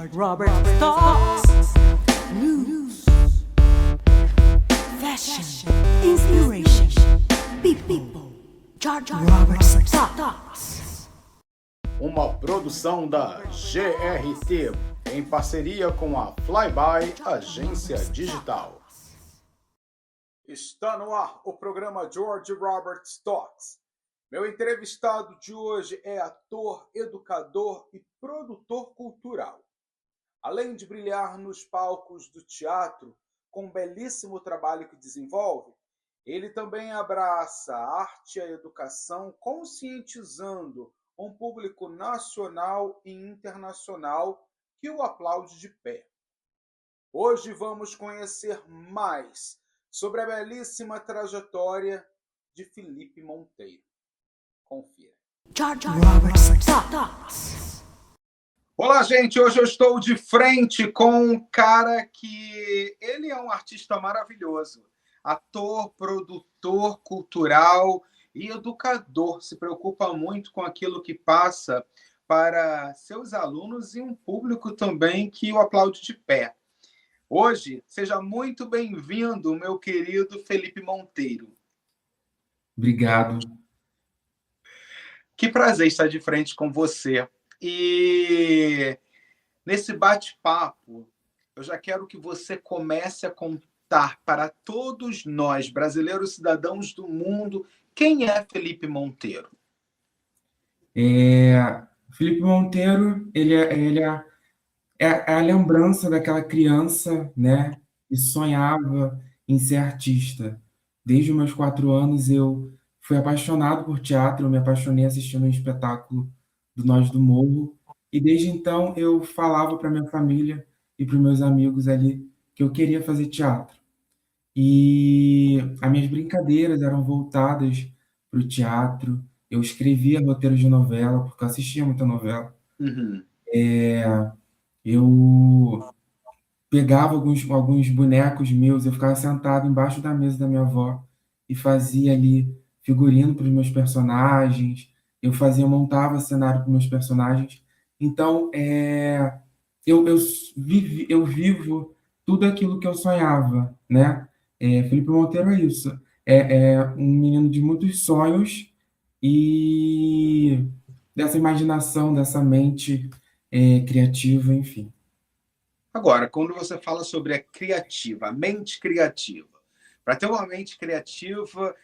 Robert Talks. News, fashion, inspiration, people. George Robert Talks. Uma produção da GRT em parceria com a Flyby Agência Digital. Está no ar o programa George Robert Talks. Meu entrevistado de hoje é ator, educador e produtor cultural. Além de brilhar nos palcos do teatro com um belíssimo trabalho que desenvolve, ele também abraça a arte e a educação, conscientizando um público nacional e internacional que o aplaude de pé. Hoje vamos conhecer mais sobre a belíssima trajetória de Felipe Monteiro. Confira. George Robert Talks. Olá, gente! Hoje eu estou de frente com um cara que ele é um artista maravilhoso. Ator, produtor cultural e educador. Se preocupa muito com aquilo que passa para seus alunos e um público também que o aplaude de pé. Hoje, seja muito bem-vindo, meu querido Felipe Monteiro. Obrigado. Que prazer estar de frente com você. E nesse bate-papo, eu já quero que você comece a contar para todos nós, brasileiros cidadãos do mundo, quem é Felipe Monteiro? Felipe Monteiro, ele é a lembrança daquela criança, né, que sonhava em ser artista. Desde os meus 4 anos, eu fui apaixonado por teatro, eu me apaixonei assistindo um espetáculo do Nós do Morro, e desde então eu falava para minha família e para os meus amigos ali que eu queria fazer teatro. E as minhas brincadeiras eram voltadas para o teatro, eu escrevia roteiros de novela, porque eu assistia muita novela. Uhum. Eu pegava alguns bonecos meus, eu ficava sentado embaixo da mesa da minha avó e fazia ali figurino para os meus personagens, montava cenário para os meus personagens. Então, eu vivo tudo aquilo que eu sonhava, né? Felipe Monteiro é isso. É um menino de muitos sonhos e dessa imaginação, dessa mente criativa, enfim. Agora, quando você fala sobre a criativa, a mente criativa, para ter uma mente criativa,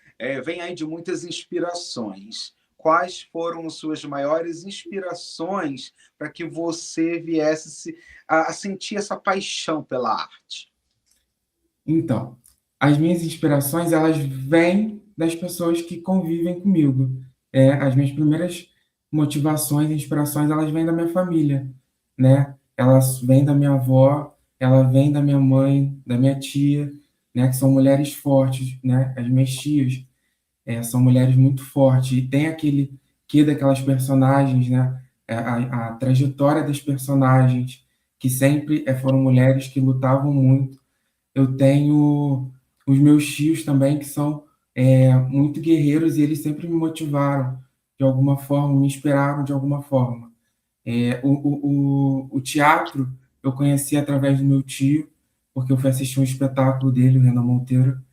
vem aí de muitas inspirações. Quais foram suas maiores inspirações para que você viesse a sentir essa paixão pela arte? Então, as minhas inspirações, elas vêm das pessoas que convivem comigo. As minhas primeiras motivações e inspirações, elas vêm da minha família, né? Elas vêm da minha avó, ela vem da minha mãe, da minha tia, né? Que são mulheres fortes, né? As minhas tias são mulheres muito fortes e tem aquele quê daquelas personagens, né? A trajetória das personagens que sempre foram mulheres que lutavam muito. Eu tenho os meus tios também, que são muito guerreiros, e eles sempre me motivaram de alguma forma, me inspiraram de alguma forma. O teatro eu conheci através do meu tio, porque eu fui assistir um espetáculo dele, o Renan Monteiro,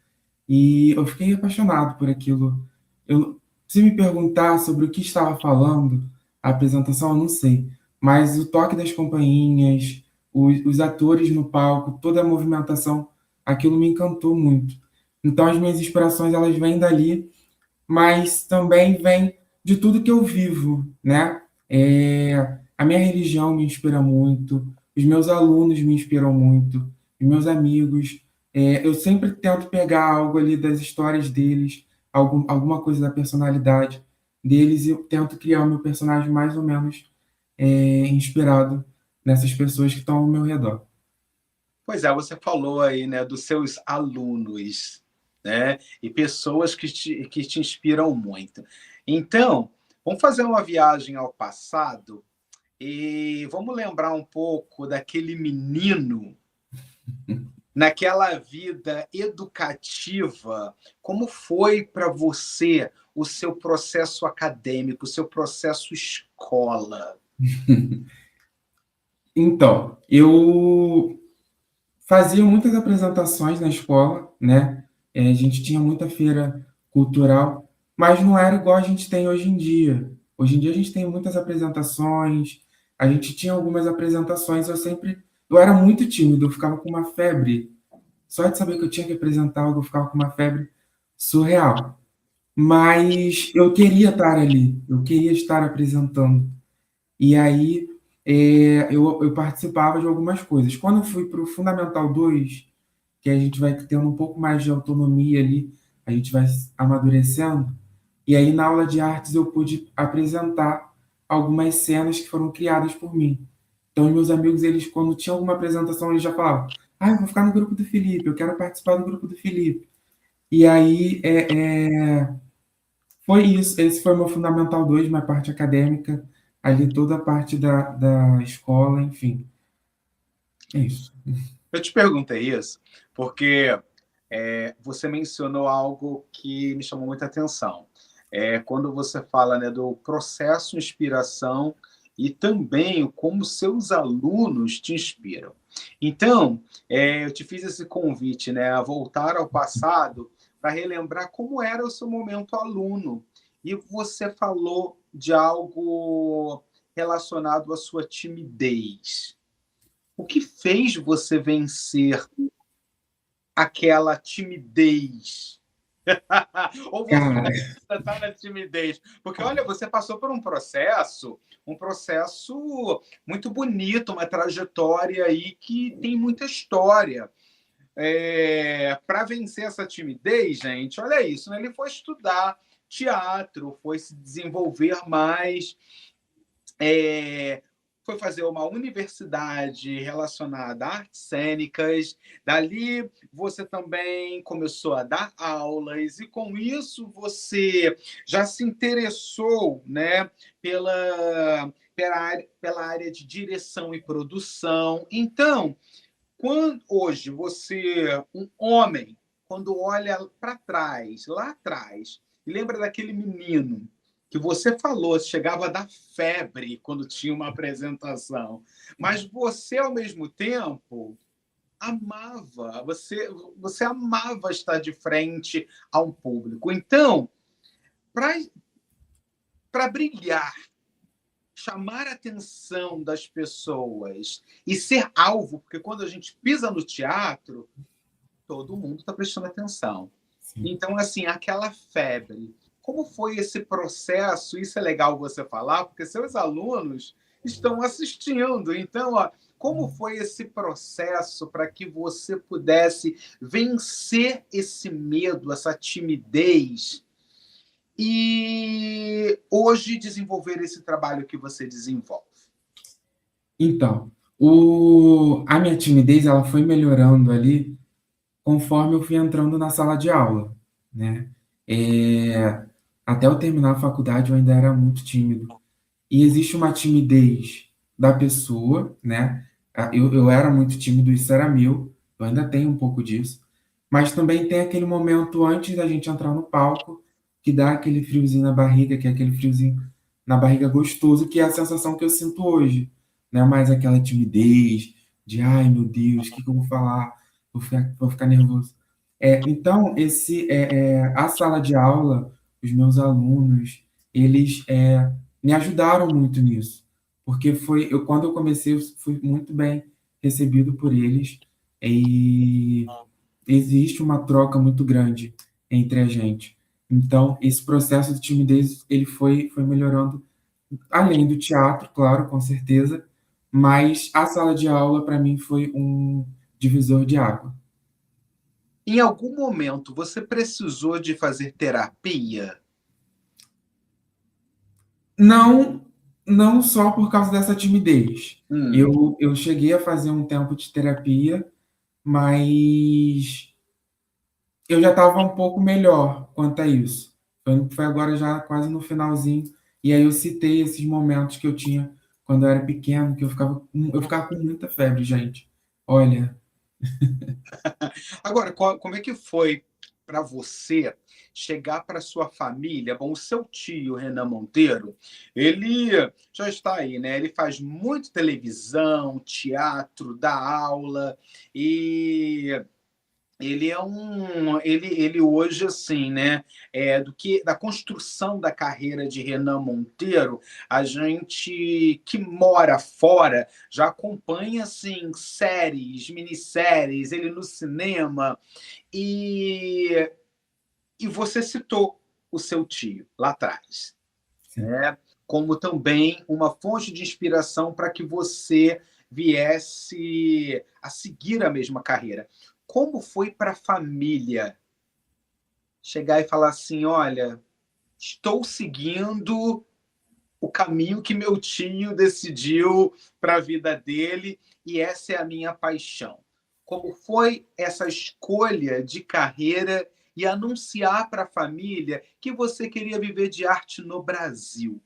e eu fiquei apaixonado por aquilo. Se me perguntar sobre o que estava falando, a apresentação, eu não sei, mas o toque das campainhas, os atores no palco, toda a movimentação, aquilo me encantou muito. Então, as minhas inspirações, elas vêm dali, mas também vêm de tudo que eu vivo, né? A minha religião me inspira muito, os meus alunos me inspiram muito, os meus amigos. Eu sempre tento pegar algo ali das histórias deles, alguma coisa da personalidade deles, e eu tento criar o meu personagem mais ou menos inspirado nessas pessoas que estão ao meu redor. Pois é, você falou aí, né, dos seus alunos, né, e pessoas que te inspiram muito. Então, vamos fazer uma viagem ao passado e vamos lembrar um pouco daquele menino naquela vida educativa. Como foi para você o seu processo acadêmico, o seu processo escola? Então, eu fazia muitas apresentações na escola, né? A gente tinha muita feira cultural, mas não era igual a gente tem hoje em dia. Hoje em dia a gente tem muitas apresentações, a gente tinha algumas apresentações, eu era muito tímido, eu ficava com uma febre. Só de saber que eu tinha que apresentar algo, eu ficava com uma febre surreal. Mas eu queria estar ali, eu queria estar apresentando. E aí eu participava de algumas coisas. Quando eu fui para o Fundamental 2, que a gente vai tendo um pouco mais de autonomia ali, a gente vai amadurecendo, e aí na aula de artes eu pude apresentar algumas cenas que foram criadas por mim. Então, meus amigos, eles, quando tinha alguma apresentação, eles já falavam: ah, eu vou ficar no grupo do Felipe, eu quero participar do grupo do Felipe. E aí foi isso, esse foi o meu Fundamental 2, minha parte acadêmica, ali toda a parte da escola, enfim, é isso. Eu te perguntei isso porque você mencionou algo que me chamou muita atenção. Quando você fala, né, do processo inspiração e também como seus alunos te inspiram. Então, eu te fiz esse convite, né, a voltar ao passado para relembrar como era o seu momento aluno. E você falou de algo relacionado à sua timidez. O que fez você vencer aquela timidez? Ou você Cara, ainda está na timidez? Porque, olha, você passou por um processo muito bonito, uma trajetória aí que tem muita história. Para vencer essa timidez, gente, olha isso, né? Ele foi estudar teatro, foi se desenvolver mais, foi fazer uma universidade relacionada a artes cênicas. Dali você também começou a dar aulas e com isso você já se interessou, né, pela área de direção e produção. Então, quando hoje você, um homem, quando olha para trás, lá atrás, e lembra daquele menino que você falou, chegava a dar febre quando tinha uma apresentação, mas você, ao mesmo tempo, amava, você amava estar de frente a um público. Então, para brilhar, chamar a atenção das pessoas e ser alvo, porque quando a gente pisa no teatro, todo mundo está prestando atenção. sim. Então, assim, aquela febre. Como foi esse processo? Isso é legal você falar, porque seus alunos estão assistindo. Então, ó, como foi esse processo para que você pudesse vencer esse medo, essa timidez, e hoje desenvolver esse trabalho que você desenvolve? Então, a minha timidez ela foi melhorando ali conforme eu fui entrando na sala de aula, né? Até eu terminar a faculdade eu ainda era muito tímido. E existe uma timidez da pessoa, né? Eu era muito tímido, isso era meu, eu ainda tenho um pouco disso, mas também tem aquele momento antes da gente entrar no palco, que dá aquele friozinho na barriga, que é aquele friozinho na barriga gostoso, que é a sensação que eu sinto hoje, né? Mais aquela timidez de, ai meu Deus, o que eu vou falar? Vou ficar nervoso. Então, a sala de aula, os meus alunos, eles me ajudaram muito nisso, porque quando eu comecei, eu fui muito bem recebido por eles e existe uma troca muito grande entre a gente. Então, esse processo de timidez, ele foi melhorando, além do teatro, claro, com certeza, mas a sala de aula, para mim, foi um divisor de água. Em algum momento você precisou de fazer terapia? Não, não só por causa dessa timidez. Hum. Eu cheguei a fazer um tempo de terapia, mas eu já estava um pouco melhor quanto a isso. Foi agora já quase no finalzinho, e aí eu citei esses momentos que eu tinha quando eu era pequeno, que eu ficava com muita febre, gente. Olha, Agora, como é que foi para você chegar para sua família? Bom, o seu tio, Renan Monteiro, ele já está aí, né? Ele faz muito televisão, teatro, dá aula, e ele hoje, assim, né, da construção da carreira de Renan Monteiro, a gente que mora fora já acompanha, assim, séries, minisséries, ele no cinema, e você citou o seu tio lá atrás, Sim. né, como também uma fonte de inspiração para que você viesse a seguir a mesma carreira. Como foi para a família chegar e falar assim: olha, estou seguindo o caminho que meu tio decidiu para a vida dele e essa é a minha paixão? Como foi essa escolha de carreira e anunciar para a família que você queria viver de arte no Brasil?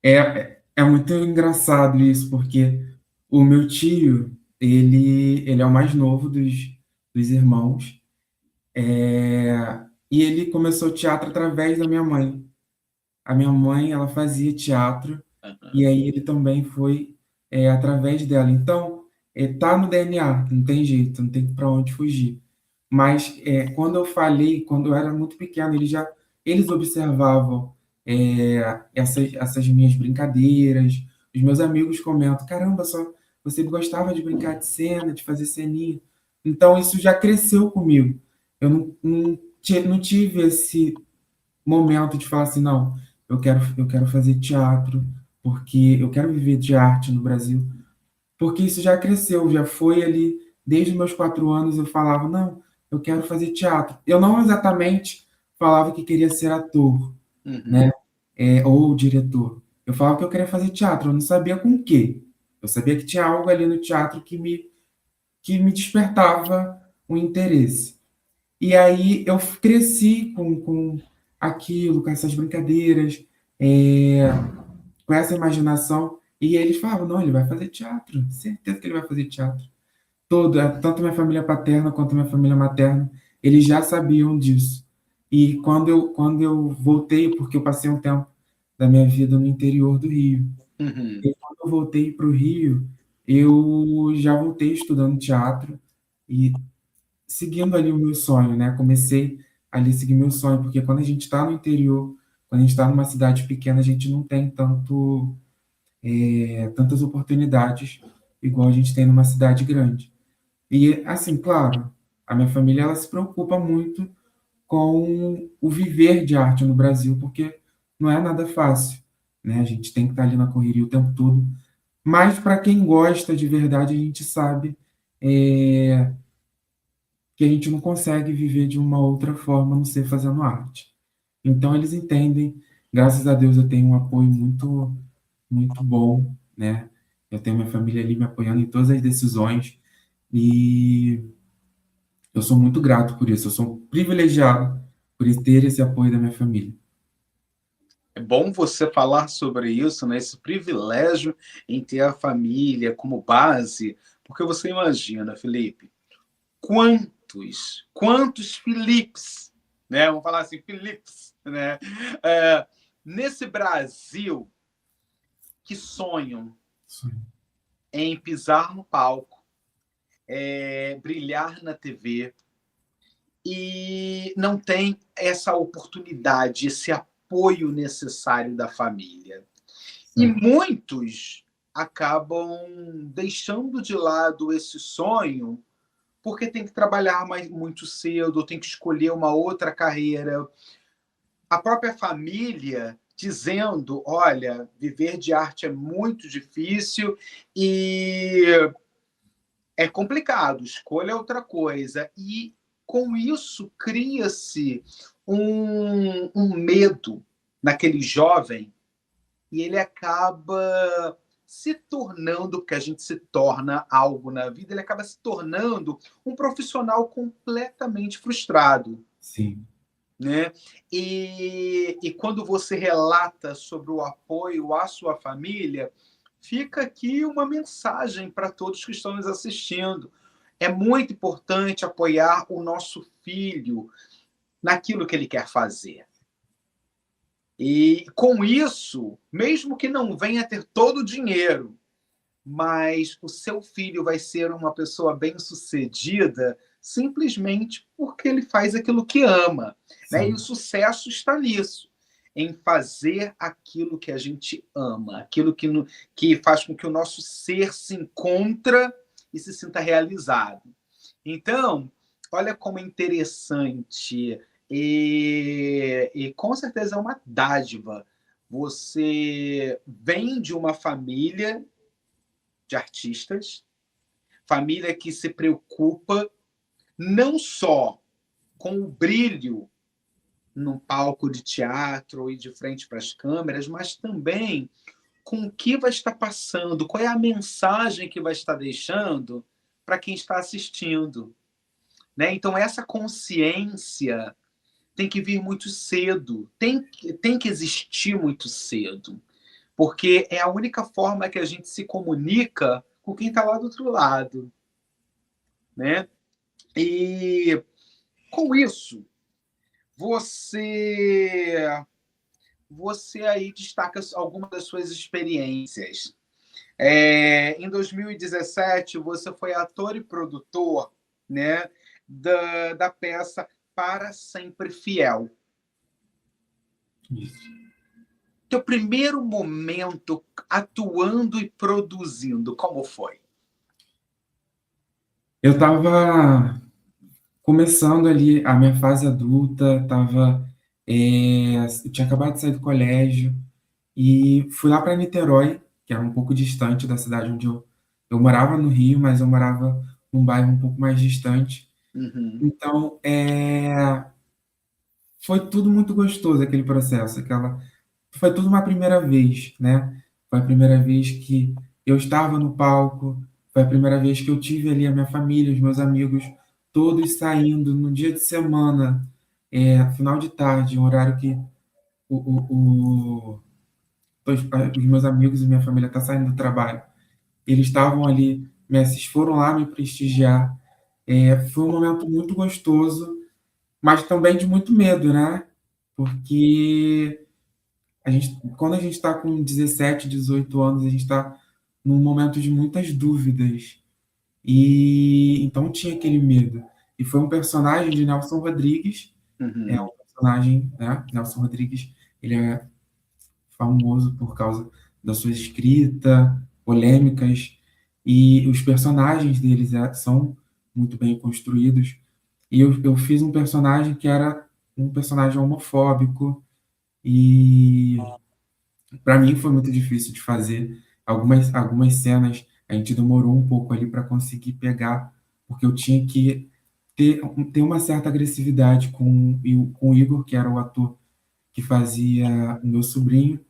É muito engraçado isso, porque o meu tio, ele é o mais novo dos irmãos, e ele começou teatro através da minha mãe. A minha mãe, ela fazia teatro, e aí ele também foi através dela. Então, tá no DNA, não tem jeito, não tem para onde fugir. Mas quando eu falei, quando eu era muito pequeno, eles observavam essas minhas brincadeiras. Os meus amigos comentam: caramba, só você gostava de brincar de cena, de fazer ceninha. Então, isso já cresceu comigo. Eu não tive esse momento de falar assim, não, eu quero fazer teatro, porque eu quero viver de arte no Brasil, porque isso já cresceu, já foi ali, desde os meus 4 anos eu falava, não, eu quero fazer teatro. Eu não exatamente falava que queria ser ator, Uhum. né, ou diretor. Eu falava que eu queria fazer teatro, eu não sabia com o quê. Eu sabia que tinha algo ali no teatro que me despertava um interesse. E aí eu cresci com aquilo, com essas brincadeiras, é, com essa imaginação. E eles falavam, não, ele vai fazer teatro, certeza que ele vai fazer teatro. Tanto minha família paterna quanto minha família materna, eles já sabiam disso. E quando eu voltei, porque eu passei um tempo da minha vida no interior do Rio, Uhum. e quando eu voltei para o Rio, eu já voltei estudando teatro e seguindo ali o meu sonho, né? Comecei ali a seguir meu sonho, porque quando a gente está no interior, quando a gente está numa cidade pequena, a gente não tem tantas oportunidades igual a gente tem numa cidade grande. E, assim, claro, a minha família ela se preocupa muito com o viver de arte no Brasil, porque não é nada fácil, né? A gente tem que estar ali na correria o tempo todo. Mas para quem gosta de verdade, a gente sabe é, que a gente não consegue viver de uma outra forma, a não ser fazendo arte. Então eles entendem, graças a Deus eu tenho um apoio muito, muito bom, né? Eu tenho minha família ali me apoiando em todas as decisões e eu sou muito grato por isso. Eu sou privilegiado por ter esse apoio da minha família. É bom você falar sobre isso, né? Esse privilégio em ter a família como base, porque você imagina, Felipe, quantos Filipes, né? Vamos falar assim, Filipes, né? É, nesse Brasil que sonham em pisar no palco, brilhar na TV e não tem essa oportunidade, esse apoio necessário da família. E Certo. muitos acabam deixando de lado esse sonho porque tem que trabalhar muito cedo, tem que escolher uma outra carreira. A própria família dizendo: olha, viver de arte é muito difícil e é complicado, escolha outra coisa. E com isso cria-se um medo naquele jovem e ele acaba se tornando, porque a gente se torna algo na vida, ele acaba se tornando um profissional completamente frustrado, Sim, né? E quando você relata sobre o apoio à sua família, fica aqui uma mensagem para todos que estão nos assistindo. é muito importante apoiar o nosso filho naquilo que ele quer fazer. E com isso, mesmo que não venha ter todo o dinheiro, mas o seu filho vai ser uma pessoa bem-sucedida simplesmente porque ele faz aquilo que ama, né? E o sucesso está nisso, em fazer aquilo que a gente ama, aquilo que faz com que o nosso ser se encontra e se sinta realizado. Então, olha como é interessante e com certeza é uma dádiva. Você vem de uma família de artistas, família que se preocupa não só com o brilho num palco de teatro e de frente para as câmeras, mas também com o que vai estar passando, qual é a mensagem que vai estar deixando para quem está assistindo. Né? Então, essa consciência tem que vir muito cedo, tem que existir muito cedo, porque é a única forma que a gente se comunica com quem está lá do outro lado. Né? E com isso, você aí destaca algumas das suas experiências. Em 2017, você foi ator e produtor, né, da peça Para Sempre Fiel. Isso. Teu primeiro momento atuando e produzindo, como foi? Eu estava começando ali a minha fase adulta, eu tinha acabado de sair do colégio e fui lá para Niterói, que era um pouco distante da cidade onde eu morava no Rio, mas eu morava num bairro um pouco mais distante. Uhum. Então, foi tudo muito gostoso aquele processo, foi tudo uma primeira vez, né? Foi a primeira vez que eu estava no palco, foi a primeira vez que eu tive ali a minha família, os meus amigos, todos saindo no dia de semana, final de tarde, um horário que os meus amigos e minha família estão saindo do trabalho. Eles estavam ali, foram lá me prestigiar. Foi um momento muito gostoso, mas também de muito medo, né? Porque quando a gente está com 17, 18 anos, a gente está num momento de muitas dúvidas. E então tinha aquele medo. E foi um personagem de Nelson Rodrigues, Uhum. um personagem, né? Nelson Rodrigues, ele é famoso por causa da sua escrita, polêmicas, e os personagens deles são muito bem construídos. E eu fiz um personagem que era um personagem homofóbico, e para mim foi muito difícil de fazer. Algumas cenas a gente demorou um pouco ali para conseguir pegar, porque eu tinha que ter uma certa agressividade com o Igor, que era o ator que fazia o meu sobrinho,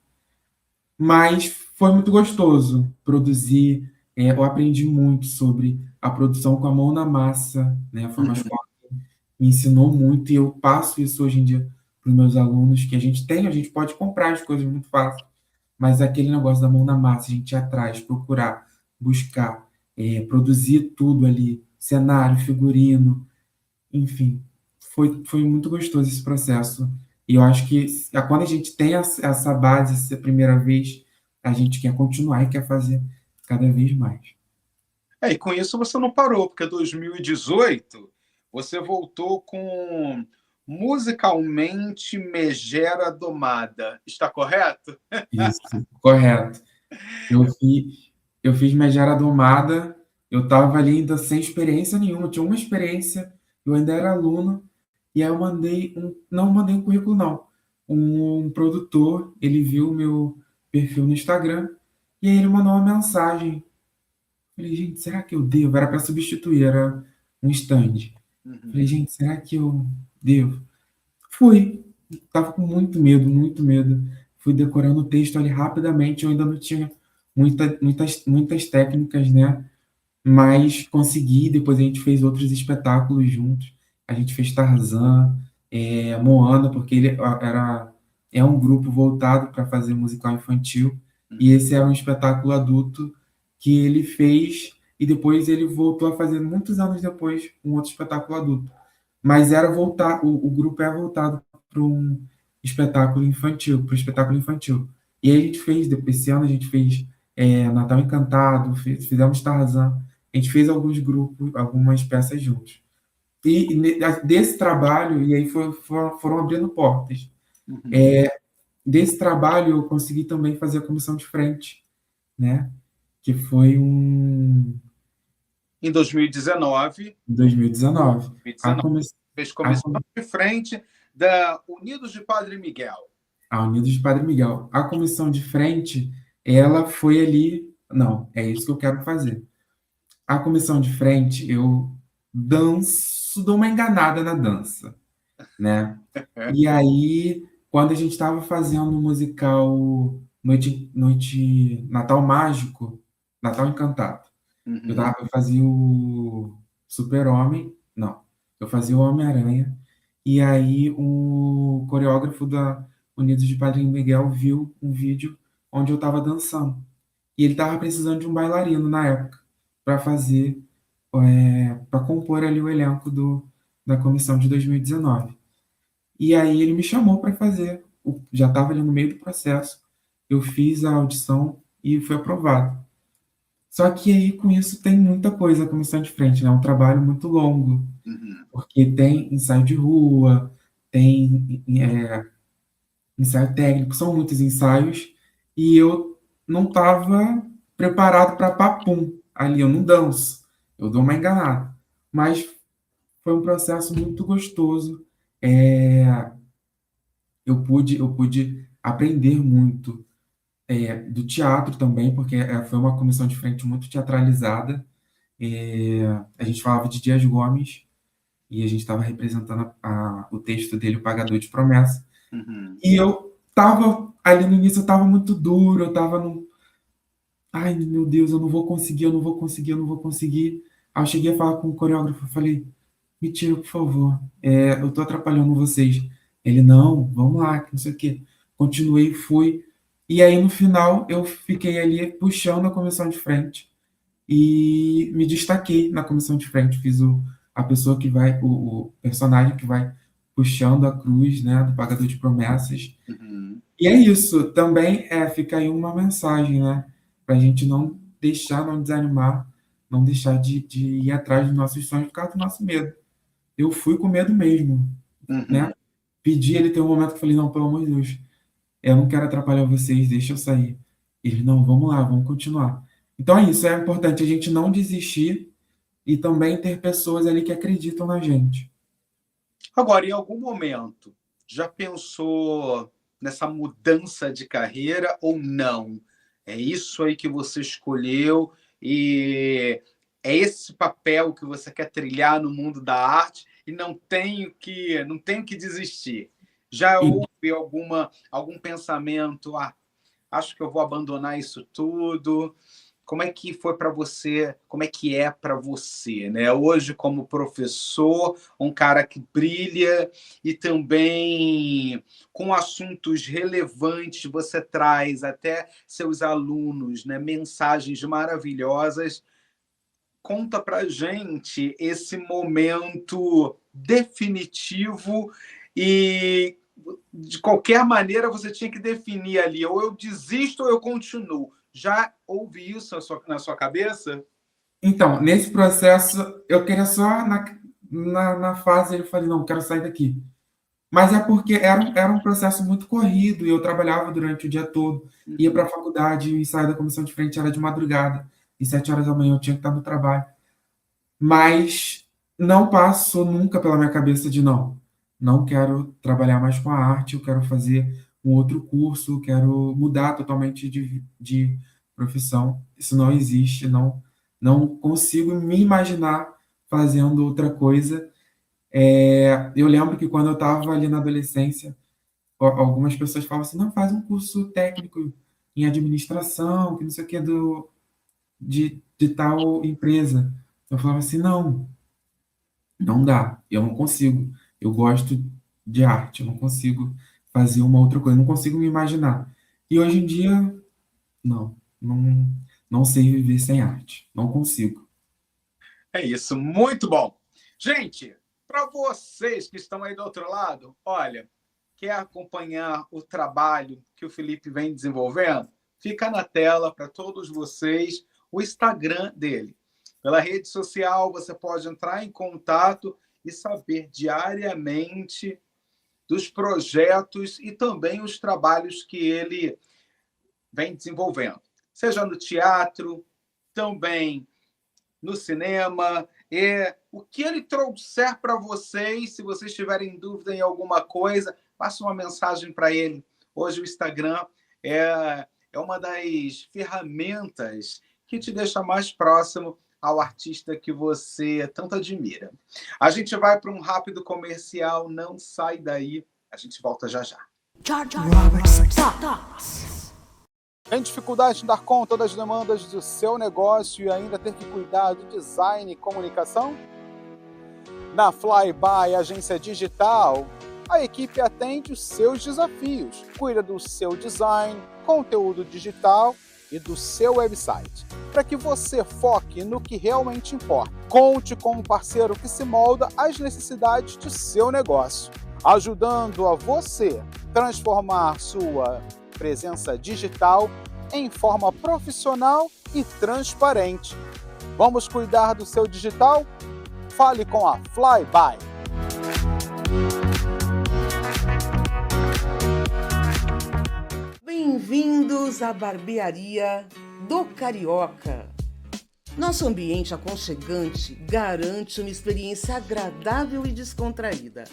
mas foi muito gostoso produzir. Eu aprendi muito sobre a produção com a mão na massa, né? Foi uma escola que me ensinou muito e eu passo isso hoje em dia para os meus alunos, que a gente pode comprar as coisas muito fácil, mas aquele negócio da mão na massa, a gente ir atrás, procurar, buscar, produzir tudo ali, cenário, figurino, enfim, foi muito gostoso esse processo. E eu acho que quando a gente tem essa base, essa primeira vez, a gente quer continuar e quer fazer cada vez mais. E com isso você não parou, porque em 2018 você voltou com Musicalmente Megera Domada. Está correto? Isso, correto. Eu fiz Megera Domada, eu estava ali ainda sem experiência nenhuma, eu tinha uma experiência, eu ainda era aluno, e aí eu não mandei um currículo, não. Um produtor, ele viu o meu perfil no Instagram, e aí ele mandou uma mensagem. Falei, gente, será que eu devo? Era para substituir, era um stand. Falei, gente, será que eu devo? Fui. Tava com muito medo, muito medo. Fui decorando o texto ali rapidamente, eu ainda não tinha muitas técnicas, né? Mas consegui, depois a gente fez outros espetáculos juntos. A gente fez Tarzan, Moana, porque é um grupo voltado para fazer musical infantil, e esse era um espetáculo adulto que ele fez e depois ele voltou a fazer, muitos anos depois, um outro espetáculo adulto. Mas era voltar, o grupo é voltado para um espetáculo infantil, para o espetáculo infantil. E aí a gente fez, esse ano a gente fez Natal Encantado, fizemos Tarzan, a gente fez alguns grupos, algumas peças juntos. E desse trabalho, e aí foram abrindo portas. Desse trabalho eu consegui também fazer a comissão de frente, né? Que foi Em 2019, em 2019. fez comissão de frente da Unidos de Padre Miguel. A Unidos de Padre Miguel. A comissão de frente, ela foi ali. Não, é isso que eu quero fazer. A comissão de frente, eu danço, dou uma enganada na dança, né? E aí, quando a gente estava fazendo o musical Natal Mágico, Natal Encantado, eu fazia o Super-Homem, não, eu fazia o Homem-Aranha, e aí o coreógrafo da Unidos de Padre Miguel viu um vídeo onde eu estava dançando. E ele estava precisando de um bailarino na época para fazer, para compor ali o elenco da comissão de 2019. E aí ele me chamou para fazer. Já estava ali no meio do processo. Eu fiz a audição e fui aprovado. Só que aí com isso tem muita coisa a comissão de frente, né? É um trabalho muito longo, porque tem ensaio de rua, tem ensaio técnico, são muitos ensaios, e eu não estava preparado para papum ali, eu não danço, eu dou uma enganada. Mas foi um processo muito gostoso. Eu pude aprender muito do teatro também, porque foi uma comissão de frente muito teatralizada. A gente falava de Dias Gomes e a gente estava representando o texto dele, O Pagador de Promessa. E eu estava ali no início, eu estava muito duro, eu estava num. Ai, meu Deus, eu não vou conseguir, eu não vou conseguir, eu não vou conseguir. Aí eu cheguei a falar com o coreógrafo, eu falei, me tira, por favor, eu estou atrapalhando vocês. Ele, não, vamos lá, que não sei o quê. Continuei, fui. E aí, no final, eu fiquei ali puxando a comissão de frente e me destaquei na comissão de frente. Fiz a pessoa que vai, o personagem que vai puxando a cruz, né, do Pagador de Promessas. E é isso, também fica aí uma mensagem, né, para a gente não deixar, não desanimar, não deixar de ir atrás dos nossos sonhos por causa do nosso medo. Eu fui com medo mesmo, né? Pedi, ele tem um momento que eu falei, não, pelo amor de Deus, eu não quero atrapalhar vocês, deixa eu sair. Ele, não, vamos lá, vamos continuar. Então é isso, é importante a gente não desistir e também ter pessoas ali que acreditam na gente. Agora, em algum momento, já pensou nessa mudança de carreira ou não? É isso aí que você escolheu e é esse papel que você quer trilhar no mundo da arte e não tenho que desistir. Já houve algum pensamento, acho que eu vou abandonar isso tudo? Como é que foi para você? Como é que é para você, né? Hoje, como professor, um cara que brilha e também com assuntos relevantes, você traz até seus alunos, né, mensagens maravilhosas. Conta para gente esse momento definitivo e de qualquer maneira você tinha que definir ali, ou eu desisto ou eu continuo. Já houve isso na sua cabeça? Então, nesse processo, eu queria só, na fase, eu falei, não, quero sair daqui. Mas é porque era um processo muito corrido, e eu trabalhava durante o dia todo, ia para a faculdade, o ensaio da comissão de frente era de madrugada, e 7 horas da manhã eu tinha que estar no trabalho. Mas não passou nunca pela minha cabeça de não quero trabalhar mais com a arte, eu quero fazer um outro curso, quero mudar totalmente de profissão. Isso não existe, não consigo me imaginar fazendo outra coisa. Eu lembro que quando eu estava ali na adolescência, algumas pessoas falavam assim, não, faz um curso técnico em administração, que não sei o que, de tal empresa. Eu falava assim, não dá, eu não consigo. Eu gosto de arte, eu não consigo fazer uma outra coisa, eu não consigo me imaginar. E hoje em dia, não sei viver sem arte, não consigo. É isso, muito bom. Gente, para vocês que estão aí do outro lado, olha, quer acompanhar o trabalho que o Felipe vem desenvolvendo? Fica na tela para todos vocês o Instagram dele. Pela rede social, você pode entrar em contato e saber diariamente dos projetos e também os trabalhos que ele vem desenvolvendo. Seja no teatro, também no cinema, o que ele trouxer para vocês, se vocês tiverem dúvida em alguma coisa, faça uma mensagem para ele. Hoje o Instagram é uma das ferramentas que te deixa mais próximo ao artista que você tanto admira. A gente vai para um rápido comercial, não sai daí, a gente volta já já. Robert's Thoughts. Tem dificuldade em dar conta das demandas do seu negócio e ainda ter que cuidar do design e comunicação? Na Flyby Agência Digital, a equipe atende os seus desafios, cuida do seu design, conteúdo digital e do seu website, para que você foque no que realmente importa. Conte com um parceiro que se molda às necessidades do seu negócio, ajudando a você transformar sua presença digital em forma profissional e transparente. Vamos cuidar do seu digital? Fale com a Flyby. Bem-vindos à barbearia do Carioca. Nosso ambiente aconchegante garante uma experiência agradável e descontraída.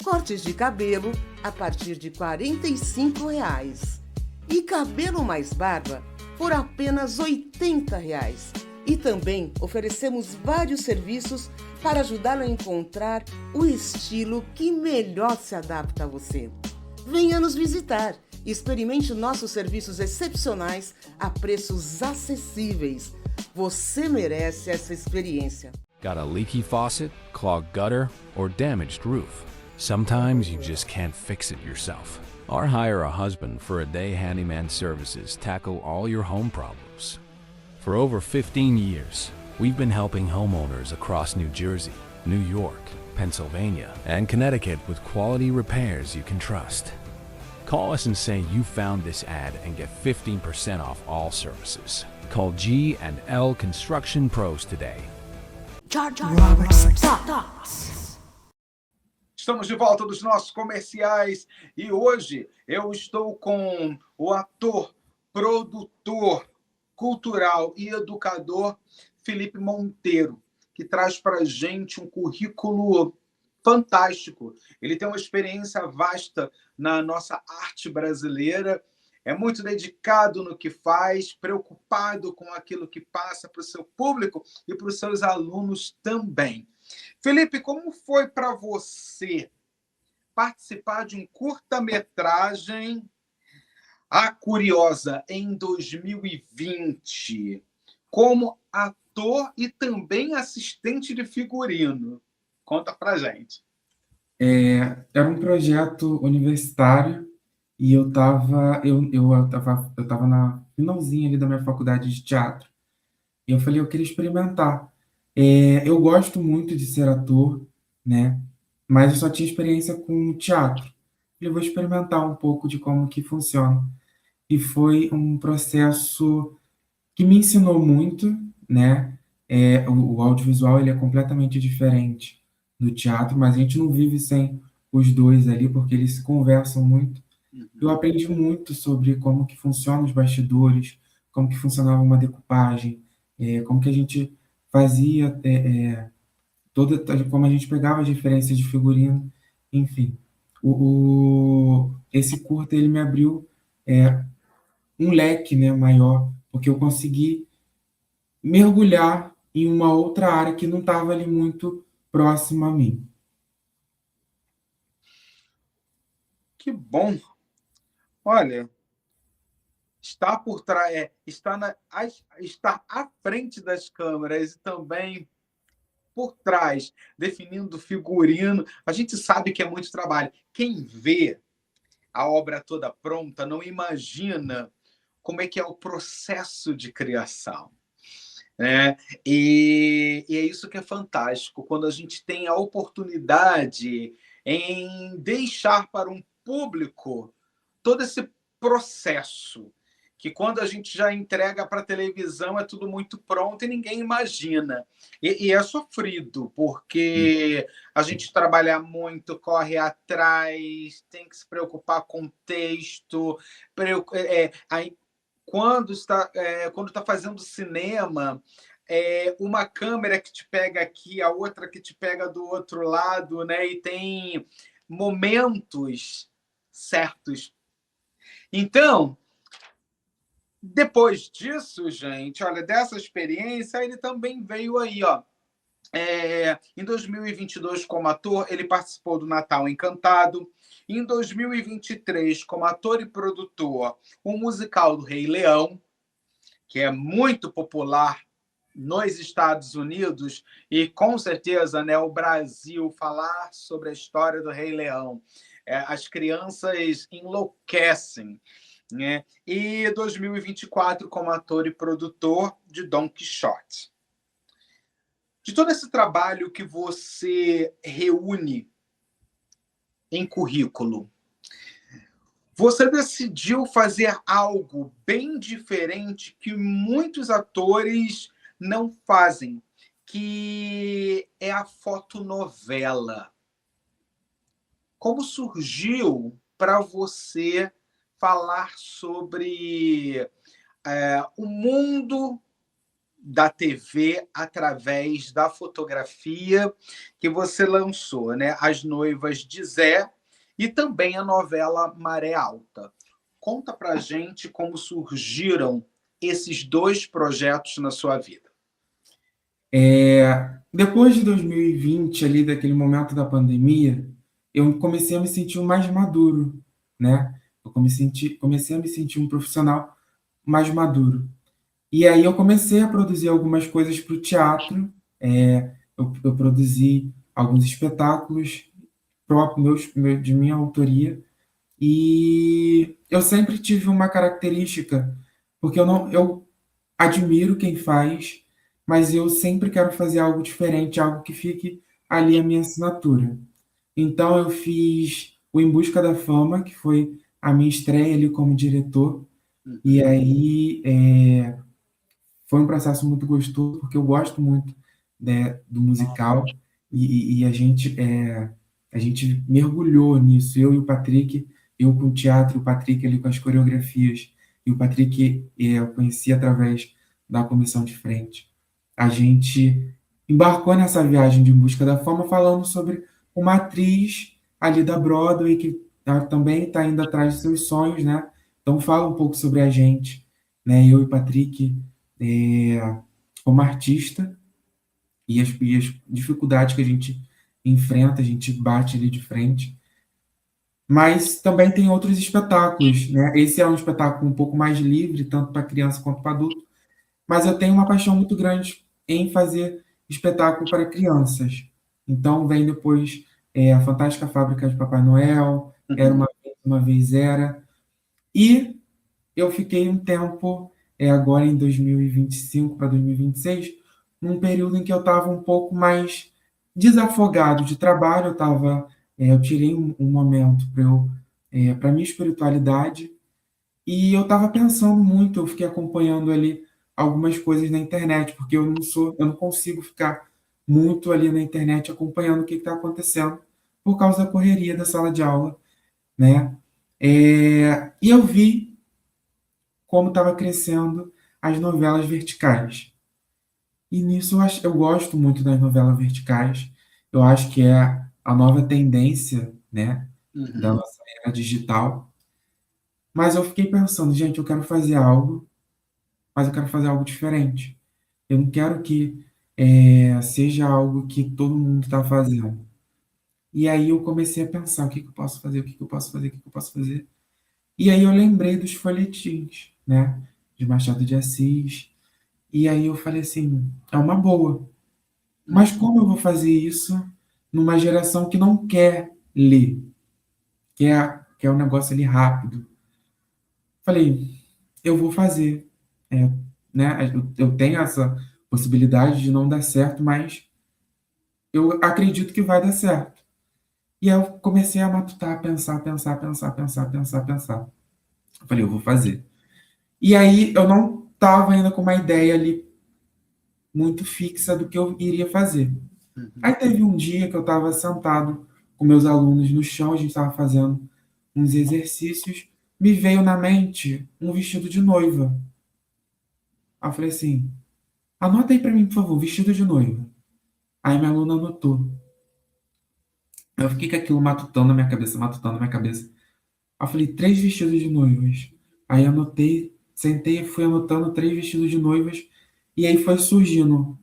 Cortes de cabelo a partir de R$ 45,00 e cabelo mais barba por apenas R$ 80,00. E também oferecemos vários serviços para ajudá-lo a encontrar o estilo que melhor se adapta a você. Venha nos visitar e experimente nossos serviços excepcionais a preços acessíveis. Você merece essa experiência. Got a leaky faucet, clogged gutter, or damaged roof? Sometimes you just can't fix it yourself. Or hire a husband for a day handyman services tackle all your home problems. For over 15 years, we've been helping homeowners across New Jersey, New York, Pennsylvania, and Connecticut with quality repairs you can trust. Call us and say you found this ad and get 15% off all services. Call G&L Construction Pros today. Robert's Thoughts. Estamos de volta dos nossos comerciais e hoje eu estou com o ator, produtor, cultural e educador Felipe Monteiro, que traz para a gente um currículo fantástico. Ele tem uma experiência vasta na nossa arte brasileira, é muito dedicado no que faz, preocupado com aquilo que passa para o seu público e para os seus alunos também. Felipe, como foi para você participar de um curta-metragem A Curiosa em 2020, como ator e também assistente de figurino? Conta pra gente. Era um projeto universitário e eu tava na finalzinha ali da minha faculdade de teatro. E eu falei, eu queria experimentar. Eu gosto muito de ser ator, né? Mas eu só tinha experiência com teatro. Eu vou experimentar um pouco de como que funciona. E foi um processo que me ensinou muito, né? O audiovisual ele é completamente diferente do teatro, mas a gente não vive sem os dois ali, porque eles se conversam muito. Eu aprendi muito sobre como que funcionam os bastidores, como que funcionava uma decupagem, como que a gente fazia, como a gente pegava as referências de figurino, enfim. Esse curta ele me abriu um leque, né, maior, porque eu consegui mergulhar em uma outra área que não estava ali muito próxima a mim. Que bom! Olha, estar por trás, estar à frente das câmeras e também por trás, definindo figurino, a gente sabe que é muito trabalho. Quem vê a obra toda pronta não imagina como é que é o processo de criação. né? E é isso que é fantástico, quando a gente tem a oportunidade em deixar para um público todo esse processo, que quando a gente já entrega para a televisão é tudo muito pronto e ninguém imagina. E é sofrido, porque a gente trabalha muito, corre atrás, tem que se preocupar com o texto, aí, quando está fazendo cinema, uma câmera que te pega aqui, a outra que te pega do outro lado, né? E tem momentos certos. Então, depois disso, gente, olha, dessa experiência, ele também veio aí, ó. Em 2022, como ator, ele participou do Natal Encantado. Em 2023, como ator e produtor, o musical do Rei Leão, que é muito popular nos Estados Unidos e, com certeza, né, o Brasil falar sobre a história do Rei Leão. As crianças enlouquecem. Né? E 2024 como ator e produtor de Don Quixote. De todo esse trabalho que você reúne em currículo, você decidiu fazer algo bem diferente que muitos atores não fazem, que é a fotonovela. Como surgiu para você falar sobre o mundo da TV através da fotografia que você lançou, né? As Noivas de Zé e também a novela Maré Alta. Conta pra gente como surgiram esses dois projetos na sua vida. Depois de 2020, ali daquele momento da pandemia, eu comecei a me sentir mais maduro, né? Eu comecei a me sentir um profissional mais maduro. E aí eu comecei a produzir algumas coisas para o teatro. Eu produzi alguns espetáculos próprios de minha autoria. E eu sempre tive uma característica, porque eu admiro quem faz, mas eu sempre quero fazer algo diferente, algo que fique ali a minha assinatura. Então eu fiz o Em Busca da Fama, que foi a minha estreia ali como diretor. E aí foi um processo muito gostoso, porque eu gosto muito, né, do musical, e a gente mergulhou nisso, eu e o Patrick, eu com o teatro, o Patrick ali com as coreografias, e o Patrick eu conheci através da comissão de frente. A gente embarcou nessa viagem de Em Busca da Fama falando sobre uma atriz ali da Broadway que também está indo atrás de seus sonhos, né? Então fala um pouco sobre a gente, né? Eu e o Patrick como artista e as dificuldades que a gente enfrenta, a gente bate ali de frente. Mas também tem outros espetáculos, né? Esse é um espetáculo um pouco mais livre, tanto para criança quanto para adulto, mas eu tenho uma paixão muito grande em fazer espetáculo para crianças. Então vem depois a Fantástica Fábrica de Papai Noel, Era uma vez era, e eu fiquei um tempo, agora em 2025 para 2026, num período em que eu estava um pouco mais desafogado de trabalho. Eu tirei um momento para minha espiritualidade, e eu estava pensando muito. Eu fiquei acompanhando ali algumas coisas na internet, porque eu não consigo ficar muito ali na internet acompanhando o que está acontecendo por causa da correria da sala de aula, né? E eu vi como estava crescendo as novelas verticais. E nisso eu gosto muito das novelas verticais. Eu acho que é a nova tendência, né, da nossa era digital. Mas eu fiquei pensando, gente, eu quero fazer algo, mas eu quero fazer algo diferente. Eu não quero que seja algo que todo mundo está fazendo. E aí eu comecei a pensar, o que eu posso fazer, o que eu posso fazer, o que eu posso fazer. E aí eu lembrei dos folhetins, né, de Machado de Assis. E aí eu falei assim, é uma boa. Mas como eu vou fazer isso numa geração que não quer ler, que é um negócio ali rápido? Falei, eu vou fazer. Né? Eu tenho essa possibilidade de não dar certo, mas eu acredito que vai dar certo. E aí eu comecei a matutar, pensar. Eu falei, eu vou fazer. E aí eu não estava ainda com uma ideia ali muito fixa do que eu iria fazer. Aí teve um dia que eu estava sentado com meus alunos no chão, a gente estava fazendo uns exercícios, me veio na mente um vestido de noiva. Aí eu falei assim, anota aí para mim, por favor, vestido de noiva. Aí minha aluna anotou. Eu fiquei com aquilo matutando na minha cabeça, matutando na minha cabeça. Aí eu falei, 3 vestidos de noivas. Aí anotei, sentei e fui anotando 3 vestidos de noivas. E aí foi surgindo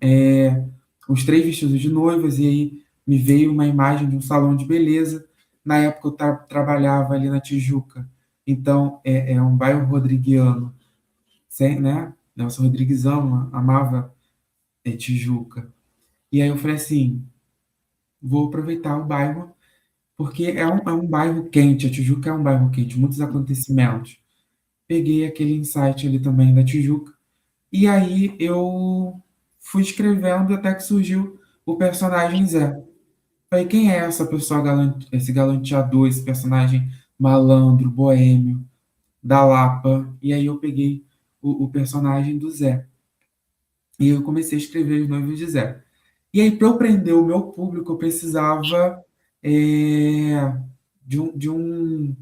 os 3 vestidos de noivas. E aí me veio uma imagem de um salão de beleza. Na época eu trabalhava ali na Tijuca. Então é um bairro rodriguiano. Né? Nelson Rodrigues amava Tijuca. E aí eu falei assim, vou aproveitar o bairro, porque é um bairro quente, a Tijuca é um bairro quente, muitos acontecimentos. Peguei aquele insight ali também da Tijuca, e aí eu fui escrevendo até que surgiu o personagem Zé. Falei, quem é essa pessoa, esse galanteador, esse personagem malandro, boêmio, da Lapa? E aí eu peguei o personagem do Zé. E eu comecei a escrever os noivos de Zé. E aí, para eu prender o meu público, eu precisava de um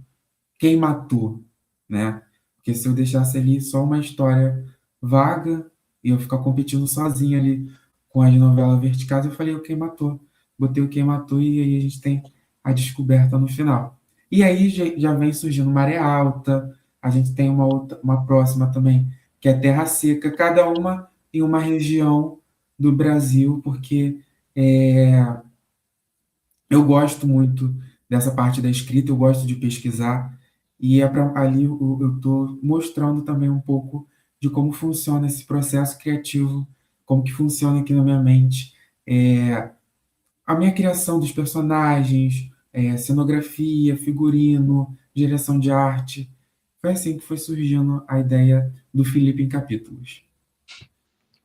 quem matou, né? Porque se eu deixasse ali só uma história vaga e eu ficar competindo sozinho ali com as novelas verticais, eu falei o quem matou. Botei o quem matou e aí a gente tem a descoberta no final. E aí já vem surgindo Maré Alta, a gente tem uma próxima também, que é Terra Seca, cada uma em uma região do Brasil, porque eu gosto muito dessa parte da escrita, eu gosto de pesquisar, e ali eu estou mostrando também um pouco de como funciona esse processo criativo, como que funciona aqui na minha mente, a minha criação dos personagens, cenografia, figurino, direção de arte. Foi assim que foi surgindo a ideia do Felipe em Capítulos.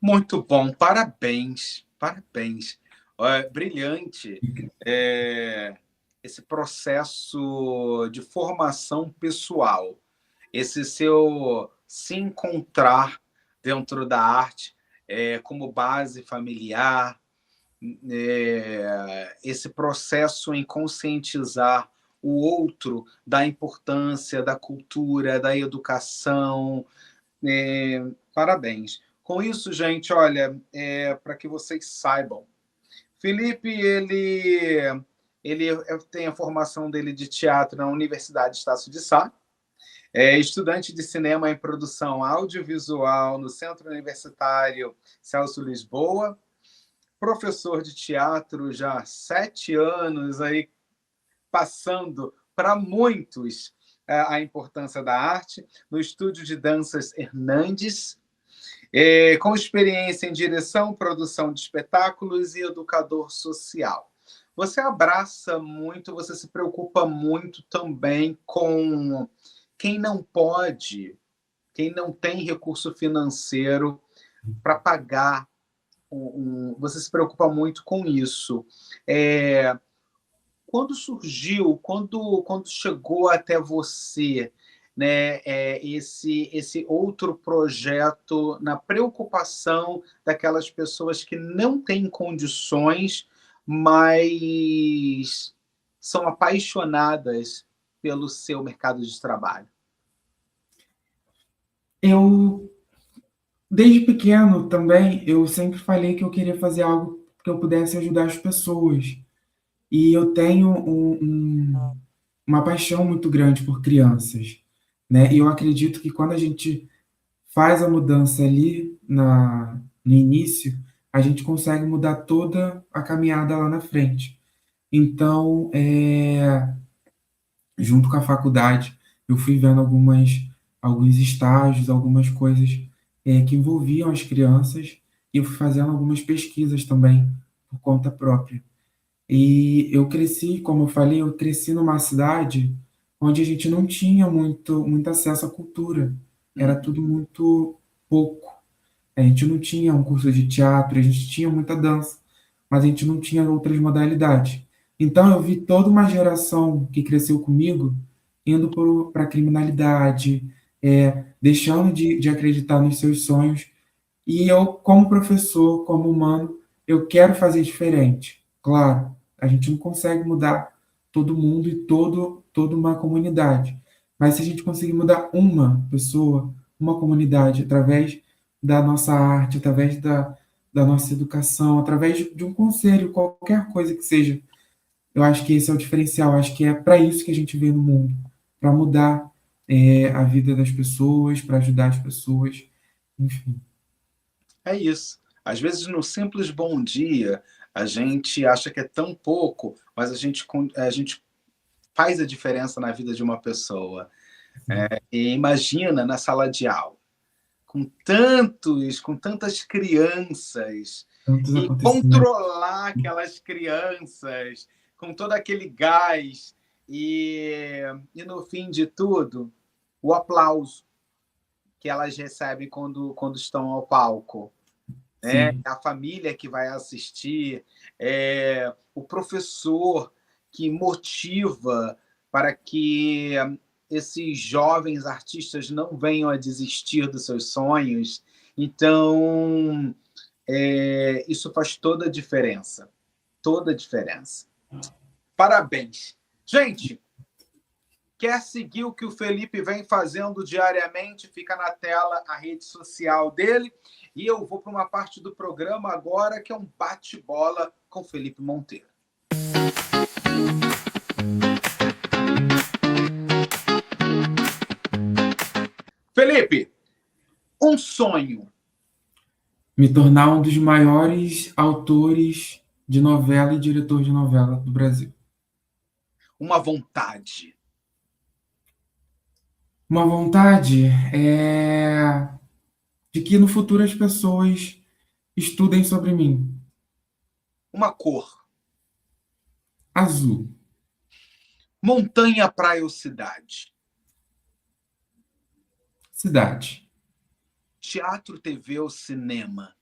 Muito bom, parabéns, parabéns. Brilhante esse processo de formação pessoal, esse seu se encontrar dentro da arte como base familiar, esse processo em conscientizar o outro da importância da cultura, da educação. Parabéns. Com isso, gente, olha, para que vocês saibam, Felipe, ele tem a formação dele de teatro na Universidade Estácio de Sá, é estudante de cinema em produção audiovisual no Centro Universitário Celso Lisboa, professor de teatro já há 7 anos, aí, passando para muitos a importância da arte, no Estúdio de Danças Hernandes, com experiência em direção, produção de espetáculos e educador social. Você abraça muito, você se preocupa muito também com quem não pode, quem não tem recurso financeiro para pagar. Você se preocupa muito com isso. Quando surgiu, quando chegou até você, né, esse outro projeto na preocupação daquelas pessoas que não têm condições, mas são apaixonadas pelo seu mercado de trabalho? Desde pequeno também, eu sempre falei que eu queria fazer algo que eu pudesse ajudar as pessoas. E eu tenho uma paixão muito grande por crianças, né? E eu acredito que quando a gente faz a mudança ali no início, a gente consegue mudar toda a caminhada lá na frente. Então, junto com a faculdade, eu fui vendo alguns estágios, algumas coisas que envolviam as crianças, e eu fui fazendo algumas pesquisas também por conta própria. E eu cresci, como eu falei, eu cresci numa cidade onde a gente não tinha muito acesso à cultura. Era tudo muito pouco. A gente não tinha um curso de teatro, a gente tinha muita dança, mas a gente não tinha outras modalidades. Então eu vi toda uma geração que cresceu comigo indo para a criminalidade, deixando de acreditar nos seus sonhos. E eu, como professor, como humano, eu quero fazer diferente. Claro, a gente não consegue mudar todo mundo e toda uma comunidade. Mas se a gente conseguir mudar uma pessoa, uma comunidade, através da nossa arte, através da nossa educação, através de um conselho, qualquer coisa que seja, eu acho que esse é o diferencial. Acho que é para isso que a gente veio no mundo, para mudar a vida das pessoas, para ajudar as pessoas, enfim. É isso. Às vezes, no simples bom dia, a gente acha que é tão pouco, mas a gente faz a diferença na vida de uma pessoa. E imagina na sala de aula, com tantas crianças, Tantos e acontecimentos. controlar aquelas crianças com todo aquele gás, e no fim de tudo, o aplauso que elas recebem quando estão ao palco. Sim. A família que vai assistir, o professor que motiva para que esses jovens artistas não venham a desistir dos seus sonhos. Então, isso faz toda a diferença. Toda a diferença. Parabéns. Gente, quer seguir o que o Felipe vem fazendo diariamente? Fica na tela a rede social dele. E eu vou para uma parte do programa agora que é um bate-bola com Felipe Monteiro. Felipe, um sonho. Me tornar um dos maiores autores de novela e diretor de novela do Brasil. Uma vontade. Uma vontade de que no futuro as pessoas estudem sobre mim. Uma cor. Azul. Montanha, praia ou cidade? Cidade. Teatro, TV ou cinema?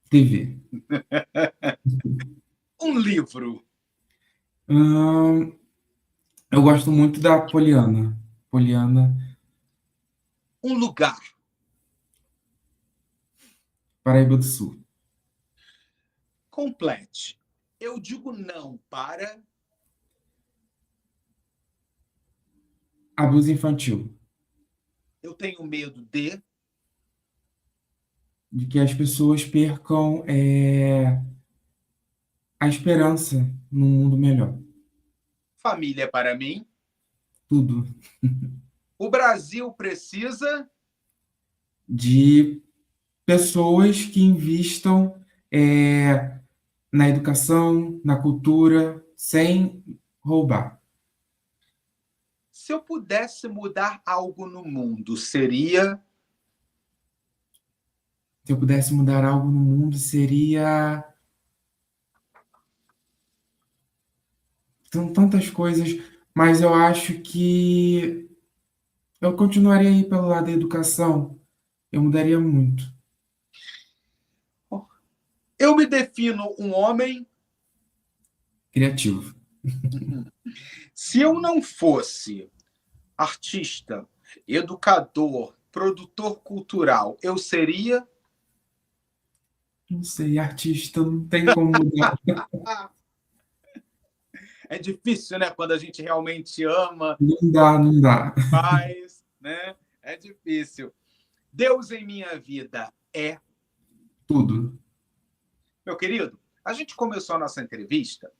TV. Um livro. Eu gosto muito da Poliana. Poliana, Um lugar. Paraíba do Sul. Complete. Eu digo não para... Abuso infantil. Eu tenho medo de... De que as pessoas percam a esperança num mundo melhor. Família para mim. Tudo. O Brasil precisa... De pessoas que investam na educação, na cultura, sem roubar. Se eu pudesse mudar algo no mundo, seria... Se eu pudesse mudar algo no mundo, seria... São tantas coisas, mas eu acho que eu continuaria aí pelo lado da educação. Eu mudaria muito. Eu me defino um homem... Criativo. Se eu não fosse artista, educador, produtor cultural, eu seria... Não sei, artista, não tem como mudar. É difícil, né? Quando a gente realmente ama, Não dá. faz, né? É difícil. Deus em minha vida é... Tudo. Meu querido, a gente começou a nossa entrevista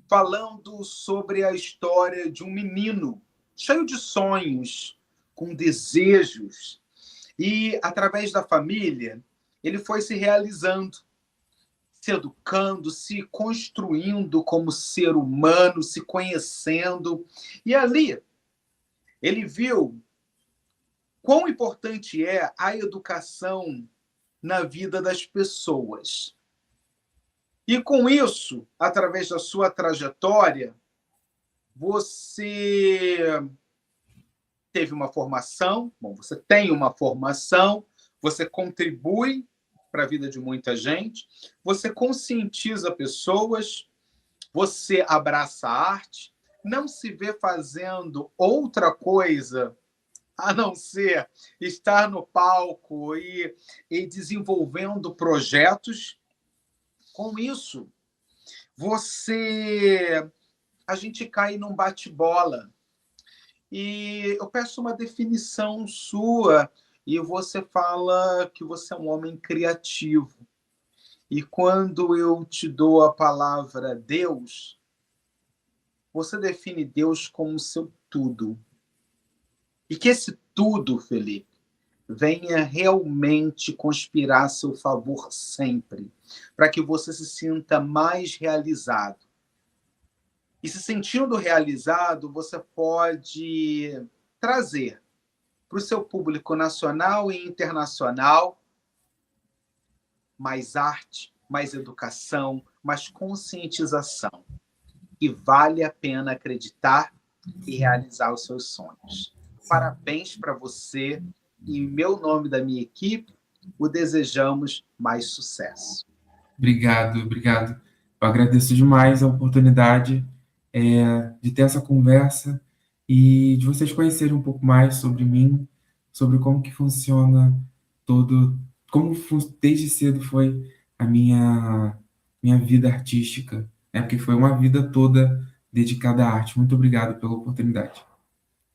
falando sobre a história de um menino cheio de sonhos, com desejos, e através da família ele foi se realizando, se educando, se construindo como ser humano, se conhecendo. E ali ele viu quão importante é a educação na vida das pessoas. E com isso, através da sua trajetória, você teve uma formação, você tem uma formação, você contribui para a vida de muita gente, você conscientiza pessoas, você abraça a arte, não se vê fazendo outra coisa a não ser estar no palco e desenvolvendo projetos. Com isso, a gente cai num bate-bola. E eu peço uma definição sua, e você fala que você é um homem criativo. E quando eu te dou a palavra Deus, você define Deus como seu tudo. E que esse tudo, Felipe, venha realmente conspirar a seu favor sempre, para que você se sinta mais realizado. E se sentindo realizado, você pode trazer para o seu público nacional e internacional mais arte, mais educação, mais conscientização. E vale a pena acreditar e realizar os seus sonhos. Parabéns para você e, em meu nome da minha equipe, o desejamos mais sucesso. Obrigado. Eu agradeço demais a oportunidade de ter essa conversa e de vocês conhecerem um pouco mais sobre mim, sobre como que funciona desde cedo foi a minha vida artística, né? Porque foi uma vida toda dedicada à arte. Muito obrigado pela oportunidade.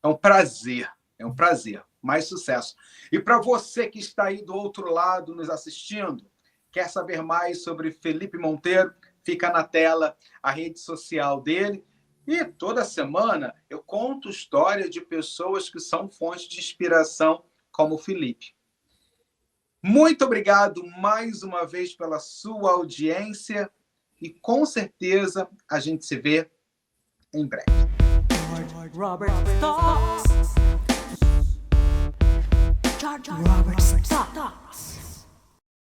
É um prazer. Mais sucesso. E para você que está aí do outro lado nos assistindo, quer saber mais sobre Felipe Monteiro, fica na tela a rede social dele. E toda semana eu conto história de pessoas que são fonte de inspiração, como o Felipe. Muito obrigado mais uma vez pela sua audiência e com certeza a gente se vê em breve. Robert Stocks. Robert Stocks.